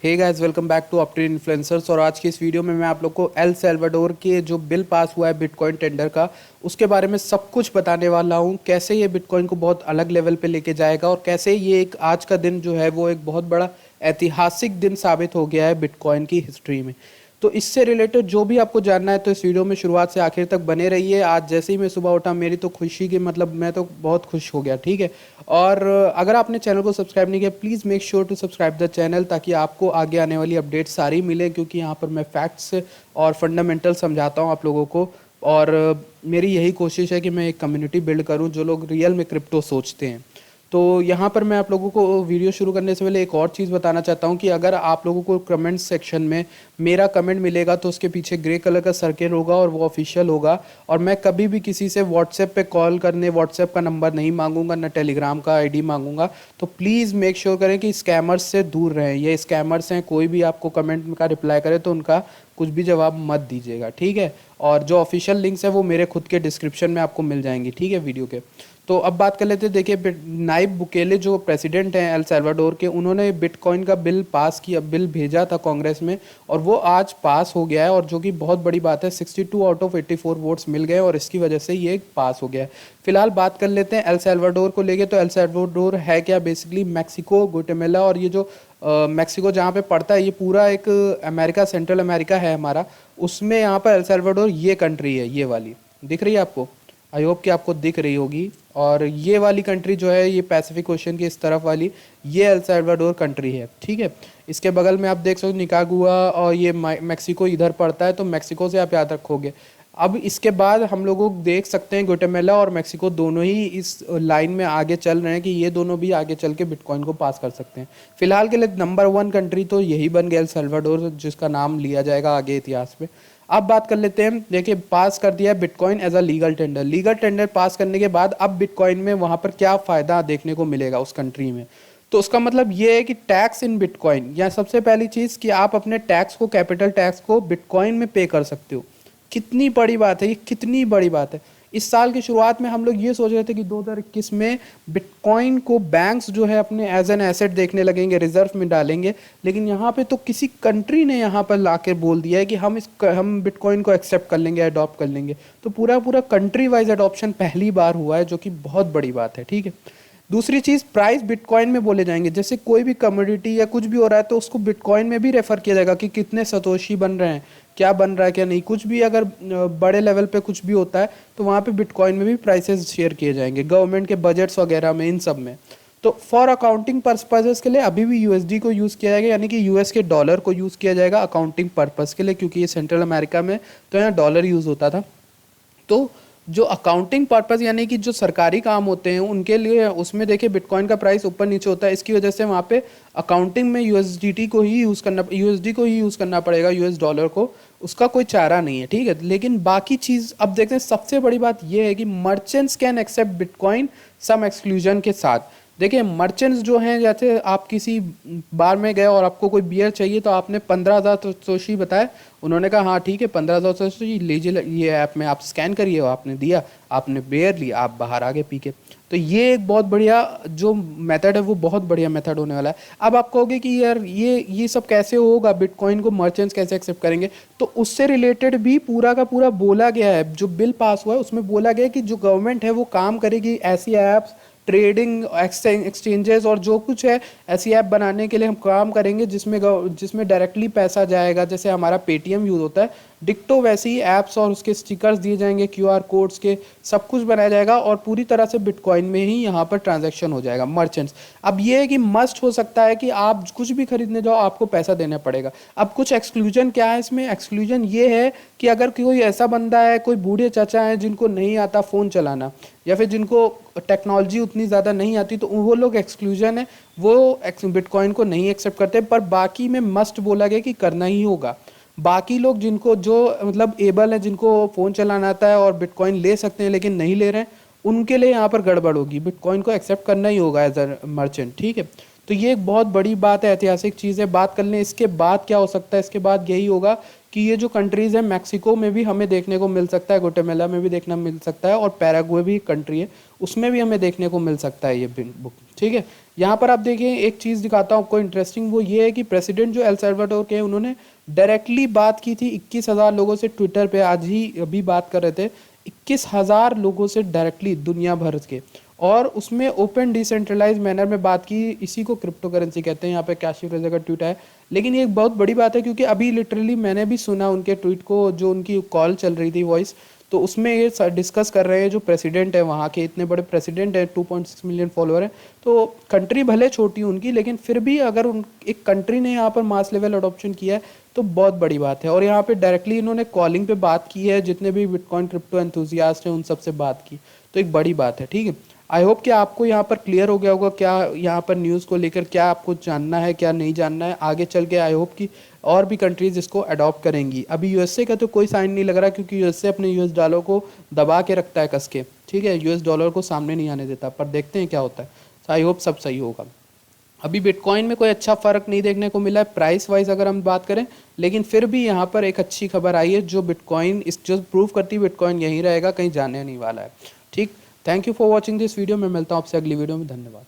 Hey guys, welcome back to Uptrade influencers. और आज की इस वीडियो में मैं आप लोग को एल सल्वाडोर के जो बिल पास हुआ है बिटकॉइन टेंडर का, उसके बारे में सब कुछ बताने वाला हूँ। कैसे ये बिटकॉइन को बहुत अलग लेवल पे लेके जाएगा और कैसे ये एक आज का दिन जो है वो एक बहुत बड़ा ऐतिहासिक दिन साबित हो गया है बिटकॉइन की हिस्ट्री में। तो इससे रिलेटेड जो भी आपको जानना है तो इस वीडियो में शुरुआत से आखिर तक बने रहिए। आज जैसे ही मैं सुबह उठा, मेरी तो खुशी की मतलब मैं तो बहुत खुश हो गया, ठीक है। और अगर आपने चैनल को सब्सक्राइब नहीं किया, please make sure to subscribe the channel, ताकि आपको आगे आने वाली अपडेट सारी मिले, क्योंकि यहाँ पर मैं फैक्ट्स और फंडामेंटल समझाता हूँ आप लोगों को। और मेरी यही कोशिश है कि मैं एक कम्युनिटी बिल्ड करूँ जो लोग रियल में क्रिप्टो सोचते हैं। तो यहाँ पर मैं आप लोगों को वीडियो शुरू करने से पहले एक और चीज़ बताना चाहता हूँ कि अगर आप लोगों को कमेंट सेक्शन में मेरा कमेंट मिलेगा तो उसके पीछे ग्रे कलर का सर्कल होगा और वो ऑफिशियल होगा। और मैं कभी भी किसी से व्हाट्सएप पे कॉल करने व्हाट्सएप का नंबर नहीं मांगूंगा, ना टेलीग्राम का आईडी मांगूंगा। तो प्लीज़ मेक श्योर करें कि स्कैमर्स से दूर रहें। ये स्कैमर्स हैं, कोई भी आपको कमेंट का रिप्लाई करे तो उनका कुछ भी जवाब मत दीजिएगा, ठीक है। और जो ऑफिशियल लिंक्स है वो मेरे खुद के डिस्क्रिप्शन में आपको मिल जाएंगी, ठीक है, वीडियो के। तो अब बात कर लेते हैं। देखिए, नाइब बुकेले जो प्रेसिडेंट हैं एल सल्वाडोर के, उन्होंने बिटकॉइन का बिल पास किया, बिल भेजा था कांग्रेस में, और वो आज पास हो गया है। और जो कि बहुत बड़ी बात है, 62 आउट ऑफ 84 वोट्स मिल गए और इसकी वजह से ये पास हो गया है। फिलहाल बात कर लेते हैं एल सल्वाडोर को लेके। तो एल सल्वाडोर है क्या? बेसिकली मैक्सिको, गुटेमाला और ये जो मैक्सिको जहाँ पे पड़ता है, ये पूरा एक अमेरिका, सेंट्रल अमेरिका है हमारा, उसमें यहाँ पर एल सल्वाडोर ये कंट्री है। ये वाली दिख रही है आपको? आई होप कि आपको दिख रही होगी। और ये वाली कंट्री जो है, ये पैसिफिक ओशन की इस तरफ वाली, ये एल सल्वाडोर कंट्री है, ठीक है। इसके बगल में आप देख सकते हो निकागुआ, और ये मैक्सिको इधर पड़ता है, तो मैक्सिको से आप याद रखोगे। अब इसके बाद हम लोग देख सकते हैं गुटेमाला और मैक्सिको दोनों ही इस लाइन में आगे चल रहे हैं कि ये दोनों भी आगे चल के बिटकॉइन को पास कर सकते हैं। फिलहाल के लिए नंबर 1 कंट्री तो यही बन गया एल सल्वाडोर, जिसका नाम लिया जाएगा आगे इतिहास में। अब बात कर लेते हैं। देखिए, पास कर दिया bitcoin as a legal tender. Legal tender pass करने के बाद अब बिटकॉइन में वहाँ पर क्या फ़ायदा देखने को मिलेगा उस कंट्री में? तो उसका मतलब ये है कि टैक्स इन बिटकॉइन, या सबसे पहली चीज़ कि आप अपने टैक्स को, कैपिटल टैक्स को बिटकॉइन में पे कर सकते हो। कितनी बड़ी बात है ये, कितनी बड़ी बात है। इस साल की शुरुआत में हम लोग ये सोच रहे थे कि 2021 में बिटकॉइन को बैंक्स जो है अपने एज एन एसेट देखने लगेंगे, रिजर्व में डालेंगे। लेकिन यहाँ पे तो किसी कंट्री ने यहाँ पर लाके बोल दिया है कि हम बिटकॉइन को एक्सेप्ट कर लेंगे, अडॉप्ट कर लेंगे। तो पूरा पूरा कंट्री वाइज अडॉप्शन पहली बार हुआ है, जो कि बहुत बड़ी बात है, ठीक है। दूसरी चीज़, प्राइस बिटकॉइन में बोले जाएंगे। जैसे कोई भी कमोडिटी या कुछ भी हो रहा है तो उसको बिटकॉइन में भी रेफर किया जाएगा कि कितने सतोशी बन रहे हैं, क्या बन रहा है, क्या नहीं। कुछ भी अगर बड़े लेवल पे कुछ भी होता है तो वहाँ पे बिटकॉइन में भी प्राइसेस शेयर किए जाएंगे, गवर्नमेंट के बजट्स वगैरह में, इन सब में। तो फॉर अकाउंटिंग पर्पजेस के लिए अभी भी यूएसडी को यूज़ किया जाएगा, यानी कि यूएस के डॉलर को यूज़ किया जाएगा अकाउंटिंग पर्पज़ के लिए, क्योंकि ये सेंट्रल अमेरिका में तो यहाँ डॉलर यूज़ होता था। तो जो अकाउंटिंग पर्पस, यानी कि जो सरकारी काम होते हैं उनके लिए, उसमें देखिए बिटकॉइन का प्राइस ऊपर नीचे होता है। इसकी वजह से वहाँ पे अकाउंटिंग में यूएसडी को ही यूज़ करना पड़ेगा, यूएस डॉलर को। उसका कोई चारा नहीं है, ठीक है। लेकिन बाकी चीज़ अब देखते हैं। सबसे बड़ी बात यह है कि merchants can accept bitcoin some exclusion के साथ। देखिए, मर्चेंट्स जो हैं, जैसे आप किसी बार में गए और आपको कोई बियर चाहिए तो आपने 15,000 सतोशी बताया, उन्होंने कहा हाँ ठीक है 15,000 सतोशी लीजिए, ये ऐप में आप स्कैन करिए, आपने दिया, आपने बियर लिया, आप बाहर आ गए पी के। तो ये एक बहुत बढ़िया जो मेथड है, वो बहुत बढ़िया मेथड होने वाला है। अब आप कहोगे कि यार ये सब कैसे होगा, बिटकॉइन को मर्चेंट्स कैसे एक्सेप्ट करेंगे? तो उससे रिलेटेड भी पूरा का पूरा बोला गया है। जो बिल पास हुआ है उसमें बोला गया है कि जो गवर्नमेंट है वो काम करेगी ऐसी ऐप्स, ट्रेडिंग एक्सचेंजेस और जो कुछ है, ऐसी ऐप बनाने के लिए हम काम करेंगे जिसमें डायरेक्टली पैसा जाएगा। जैसे हमारा पेटीएम यूज़ होता है, डिक्टो वैसे ही ऐप्स और उसके स्टिकर्स दिए जाएंगे, क्यूआर कोड्स के, सब कुछ बनाया जाएगा और पूरी तरह से बिटकॉइन में ही यहाँ पर ट्रांजैक्शन हो जाएगा मर्चेंट्स। अब ये है कि मस्ट हो सकता है कि आप कुछ भी खरीदने जाओ आपको पैसा देना पड़ेगा। अब कुछ एक्सक्लूजन क्या है इसमें? एक्सक्लूजन ये है कि अगर कोई ऐसा बंदा है, कोई बूढ़े चाचा हैं जिनको नहीं आता फ़ोन चलाना, या फिर जिनको टेक्नोलॉजी उतनी ज़्यादा नहीं आती, तो वो लोग एक्सक्लूजन है, वो बिटकॉइन को नहीं एक्सेप्ट करते। पर बाकी में मस्ट बोला गया कि करना ही होगा। बाकी लोग जिनको, जो मतलब एबल है, जिनको फ़ोन चलाना आता है और बिटकॉइन ले सकते हैं लेकिन नहीं ले रहे हैं, उनके लिए यहाँ पर गड़बड़ होगी। बिटकॉइन को एक्सेप्ट करना ही होगा एज अ मर्चेंट, ठीक है। तो ये एक बहुत बड़ी बात है, ऐतिहासिक चीज़ है। बात कर लें इसके बाद क्या हो सकता है, इसके बाद यही होगा कि ये जो कंट्रीज़ है, मैक्सिको में भी हमें देखने को मिल सकता है, गुटेमाला में भी देखना मिल सकता है, और पैराग्वे भी कंट्री है, उसमें भी हमें देखने को मिल सकता है ये बुक। ठीक है, यहाँ पर आप देखिए एक चीज़ दिखाता हूँ आपको इंटरेस्टिंग, वो ये है कि प्रेसिडेंट जो एल सल्वाडोर के हैं, उन्होंने डायरेक्टली बात की थी 21,000 लोगों से। ट्विटर पे आज ही अभी बात कर रहे थे, 21,000 लोगों से डायरेक्टली दुनिया भर के, और उसमें ओपन डिसेंट्रलाइज मैनर में बात की। इसी को क्रिप्टो करेंसी कहते हैं। यहाँ पे कैशिफ रेजा का ट्वीट है, लेकिन ये एक बहुत बड़ी बात है क्योंकि अभी लिटरली मैंने भी सुना उनके ट्वीट को, जो उनकी कॉल चल रही थी वॉइस, तो उसमें ये डिस्कस कर रहे हैं जो प्रेसिडेंट है वहाँ के, इतने बड़े प्रेसिडेंट है, 2.6 मिलियन फॉलोअर है। तो कंट्री भले छोटी उनकी, लेकिन फिर भी अगर उन एक कंट्री ने यहाँ पर मास लेवल अडॉप्शन किया है तो बहुत बड़ी बात है। और यहाँ पे डायरेक्टली इन्होंने कॉलिंग पे बात की है, जितने भी बिटकॉइन क्रिप्टो एंथुजियास्ट हैं उन सबसे बात की, तो एक बड़ी बात है। ठीक है, आई होप कि आपको यहाँ पर क्लियर हो गया होगा क्या यहाँ पर न्यूज़ को लेकर क्या आपको जानना है, क्या नहीं जानना है। आगे चल के आई होप कि और भी कंट्रीज इसको अडॉप्ट करेंगी। अभी यूएसए का तो कोई साइन नहीं लग रहा, क्योंकि यूएसए अपने यूएस डॉलर को दबा के रखता है कस के। ठीक है, यूएस डॉलर को सामने नहीं आने देता, पर देखते हैं क्या होता है। आई होप सब सही होगा। अभी बिटकॉइन में कोई अच्छा फ़र्क नहीं देखने को मिला है प्राइस वाइज अगर हम बात करें, लेकिन फिर भी यहाँ पर एक अच्छी खबर आई है जो बिटकॉइन इस जो प्रूव करती है बिटकॉइन यहीं रहेगा, कहीं जाने नहीं वाला है। ठीक, thank you for watching this video. मैं मिलता हूँ आपसे अगली वीडियो में। धन्यवाद।